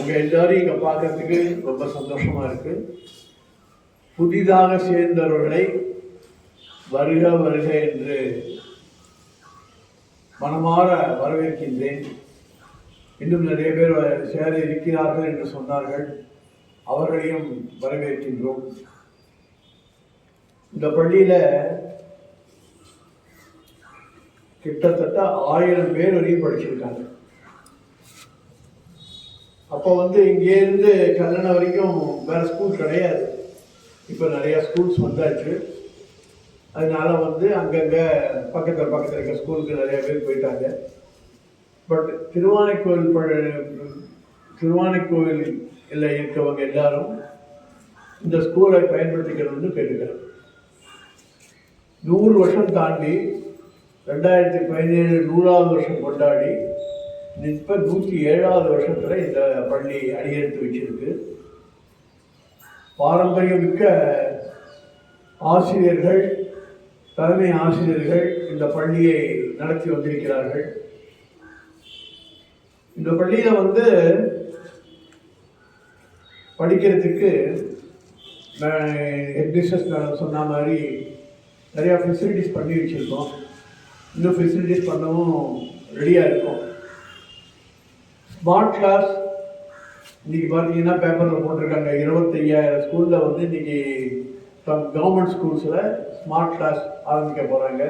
உங்கள் எல்லாரையும் இங்கே பார்க்கறதுக்கு ரொம்ப சந்தோஷமாக இருக்குது. புதிதாக சேர்ந்தவர்களை வருக வருக என்று மனமாற வரவேற்கின்றேன். இன்னும் நிறைய பேர் சேர இருக்கிறார்கள் என்று சொன்னார்கள், அவர்களையும் வரவேற்கின்றோம். இந்த பள்ளியில் கிட்டத்தட்ட 1000 பேர் வரையும் படிச்சிருக்காங்க. அப்போ இங்கேருந்து கல்லணை வரைக்கும் வேறு ஸ்கூல் கிடையாது. இப்போ நிறையா ஸ்கூல்ஸ் வந்தாச்சு. அதனால அங்கங்கே பக்கத்தில் இருக்க ஸ்கூலுக்கு நிறையா பேர் போயிட்டாங்க. பட் திருவானைக்கோவிலில் இருக்கவங்க எல்லாரும் இந்த ஸ்கூலை பயன்படுத்திக்கணும்னு கேட்டுக்கிறேன். 100 வருஷம் தாண்டி 2017 100வது வருஷம் கொண்டாடி இப்போ 107வது வருஷத்தில் இந்த பள்ளி அடியெடுத்து வச்சிருக்கு. பாரம்பரியமிக்க ஆசிரியர்கள், தலைமை ஆசிரியர்கள் இந்த பள்ளியை நடத்தி வந்திருக்கிறார்கள். இந்த பள்ளியில் படிக்கிறதுக்கு ஹெட்மிஸ்ட்ரஸ் சொன்ன மாதிரி நிறையா ஃபெசிலிட்டிஸ் பண்ணி வச்சுருக்கோம். இன்னும் ஃபெசிலிட்டிஸ் பண்ணவும் ரெடியாக இருக்கும். ஸ்மார்ட் கிளாஸ் இன்றைக்கி பார்த்தீங்கன்னா பேப்பரில் போட்டிருக்காங்க, 25,000 ஸ்கூலில் இன்றைக்கி கவர்மெண்ட் ஸ்கூல்ஸில் ஸ்மார்ட் கிளாஸ் ஆரம்பிக்க போகிறாங்க.